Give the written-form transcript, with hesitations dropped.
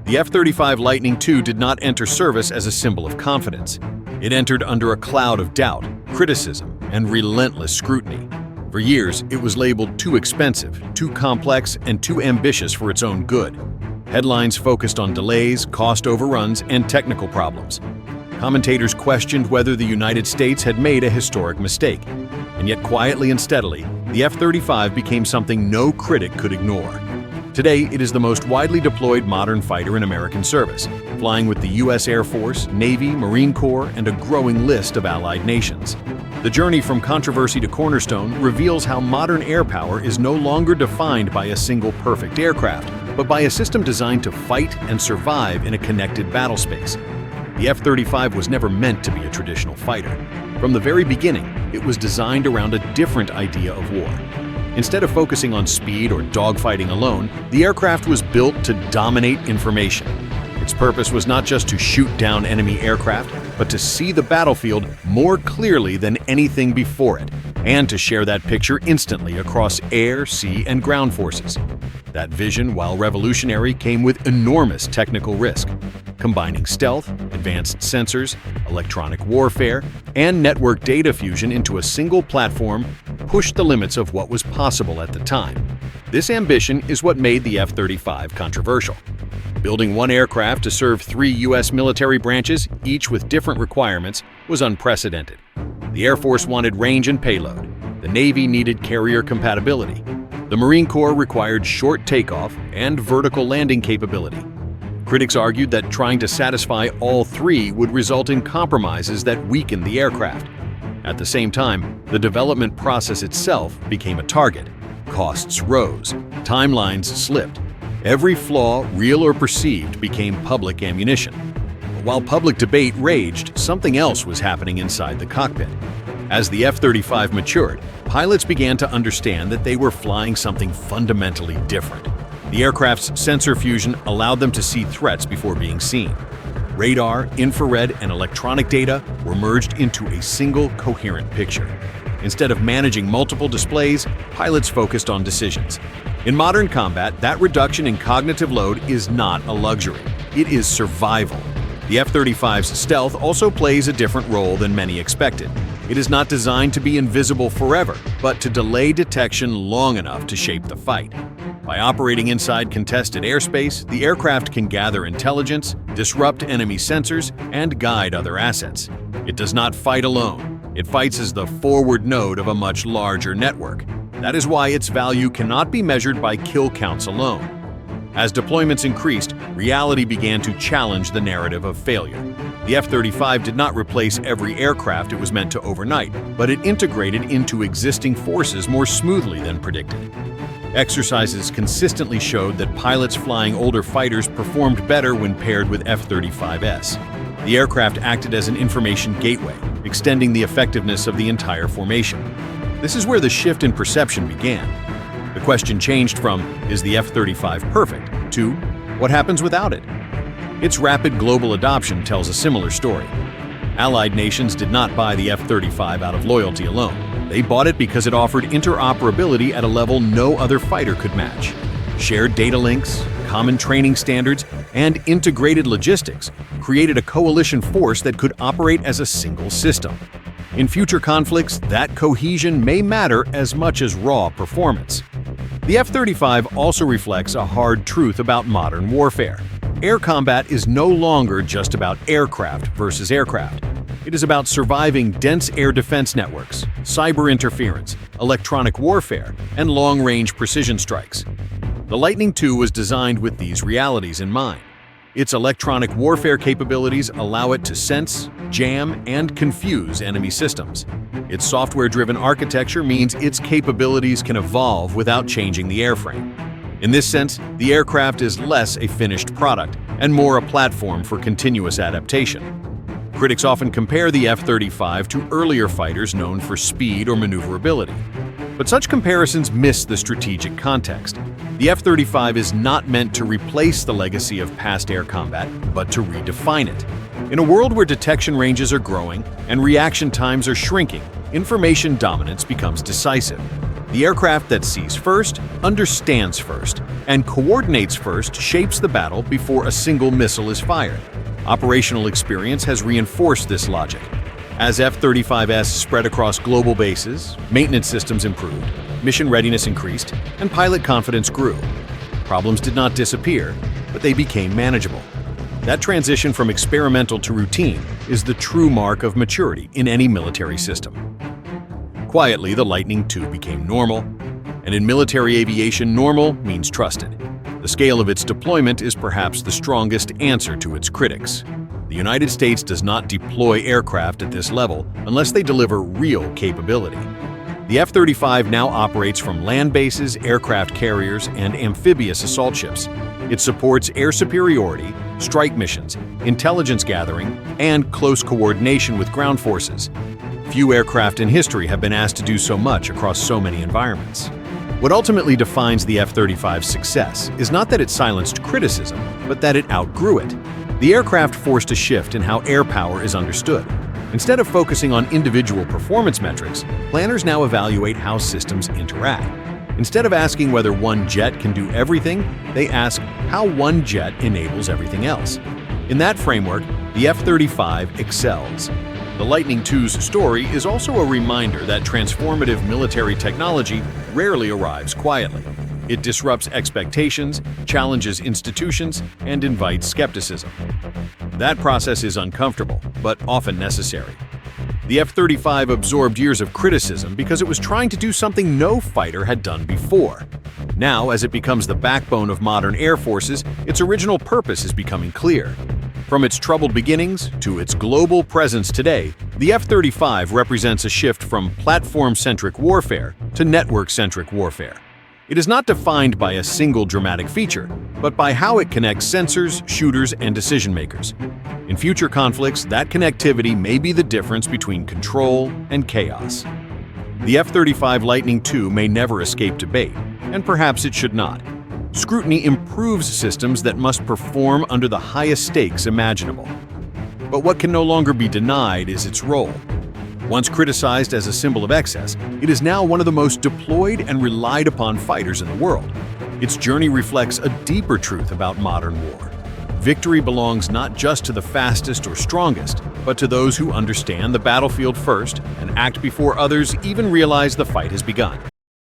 The F-35 Lightning II did not enter service as a symbol of confidence. It entered under a cloud of doubt, criticism, and relentless scrutiny. For years, it was labeled too expensive, too complex, and too ambitious for its own good. Headlines focused on delays, cost overruns, and technical problems. Commentators questioned whether the United States had made a historic mistake. And yet quietly and steadily, the F-35 became something no critic could ignore. Today, it is the most widely deployed modern fighter in American service, flying with the U.S. Air Force, Navy, Marine Corps, and a growing list of allied nations. The journey from controversy to cornerstone reveals how modern air power is no longer defined by a single perfect aircraft, but by a system designed to fight and survive in a connected battlespace. The F-35 was never meant to be a traditional fighter. From the very beginning, it was designed around a different idea of war. Instead of focusing on speed or dogfighting alone, the aircraft was built to dominate information. Its purpose was not just to shoot down enemy aircraft, but to see the battlefield more clearly than anything before it, and to share that picture instantly across air, sea, and ground forces. That vision, while revolutionary, came with enormous technical risk. Combining stealth, advanced sensors, electronic warfare, and network data fusion into a single platform pushed the limits of what was possible at the time. This ambition is what made the F-35 controversial. Building one aircraft to serve 3 U.S. military branches, each with different requirements, was unprecedented. The Air Force wanted range and payload. The Navy needed carrier compatibility. The Marine Corps required short takeoff and vertical landing capability. Critics argued that trying to satisfy all 3 would result in compromises that weakened the aircraft. At the same time, the development process itself became a target. Costs rose, timelines slipped. Every flaw, real or perceived, became public ammunition. But while public debate raged, something else was happening inside the cockpit. As the F-35 matured, pilots began to understand that they were flying something fundamentally different. The aircraft's sensor fusion allowed them to see threats before being seen. Radar, infrared, and electronic data were merged into a single coherent picture. Instead of managing multiple displays, pilots focused on decisions. In modern combat, that reduction in cognitive load is not a luxury. It is survival. The F-35's stealth also plays a different role than many expected. It is not designed to be invisible forever, but to delay detection long enough to shape the fight. By operating inside contested airspace, the aircraft can gather intelligence, disrupt enemy sensors, and guide other assets. It does not fight alone. It fights as the forward node of a much larger network. That is why its value cannot be measured by kill counts alone. As deployments increased, reality began to challenge the narrative of failure. The F-35 did not replace every aircraft it was meant to overnight, but it integrated into existing forces more smoothly than predicted. Exercises consistently showed that pilots flying older fighters performed better when paired with F-35s. The aircraft acted as an information gateway, extending the effectiveness of the entire formation. This is where the shift in perception began. The question changed from, is the F-35 perfect, to, what happens without it? Its rapid global adoption tells a similar story. Allied nations did not buy the F-35 out of loyalty alone. They bought it because it offered interoperability at a level no other fighter could match. Shared data links, common training standards, and integrated logistics created a coalition force that could operate as a single system. In future conflicts, that cohesion may matter as much as raw performance. The F-35 also reflects a hard truth about modern warfare. Air combat is no longer just about aircraft versus aircraft. It is about surviving dense air defense networks, cyber interference, electronic warfare, and long-range precision strikes. The Lightning II was designed with these realities in mind. Its electronic warfare capabilities allow it to sense, jam, and confuse enemy systems. Its software-driven architecture means its capabilities can evolve without changing the airframe. In this sense, the aircraft is less a finished product and more a platform for continuous adaptation. Critics often compare the F-35 to earlier fighters known for speed or maneuverability. But such comparisons miss the strategic context. The F-35 is not meant to replace the legacy of past air combat, but to redefine it. In a world where detection ranges are growing and reaction times are shrinking, information dominance becomes decisive. The aircraft that sees first, understands first, and coordinates first shapes the battle before a single missile is fired. Operational experience has reinforced this logic. As F-35s spread across global bases, maintenance systems improved, mission readiness increased, and pilot confidence grew. Problems did not disappear, but they became manageable. That transition from experimental to routine is the true mark of maturity in any military system. Quietly, the Lightning II became normal, and in military aviation, normal means trusted. The scale of its deployment is perhaps the strongest answer to its critics. The United States does not deploy aircraft at this level unless they deliver real capability. The F-35 now operates from land bases, aircraft carriers, and amphibious assault ships. It supports air superiority, strike missions, intelligence gathering, and close coordination with ground forces. Few aircraft in history have been asked to do so much across so many environments. What ultimately defines the F-35's success is not that it silenced criticism, but that it outgrew it. The aircraft forced a shift in how air power is understood. Instead of focusing on individual performance metrics, planners now evaluate how systems interact. Instead of asking whether one jet can do everything, they ask how one jet enables everything else. In that framework, the F-35 excels. The Lightning II's story is also a reminder that transformative military technology rarely arrives quietly. It disrupts expectations, challenges institutions, and invites skepticism. That process is uncomfortable, but often necessary. The F-35 absorbed years of criticism because it was trying to do something no fighter had done before. Now, as it becomes the backbone of modern air forces, its original purpose is becoming clear. From its troubled beginnings to its global presence today, the F-35 represents a shift from platform-centric warfare to network-centric warfare. It is not defined by a single dramatic feature, but by how it connects sensors, shooters, and decision-makers. In future conflicts, that connectivity may be the difference between control and chaos. The F-35 Lightning II may never escape debate, and perhaps it should not. Scrutiny improves systems that must perform under the highest stakes imaginable. But what can no longer be denied is its role. Once criticized as a symbol of excess, it is now one of the most deployed and relied upon fighters in the world. Its journey reflects a deeper truth about modern war. Victory belongs not just to the fastest or strongest, but to those who understand the battlefield first and act before others even realize the fight has begun.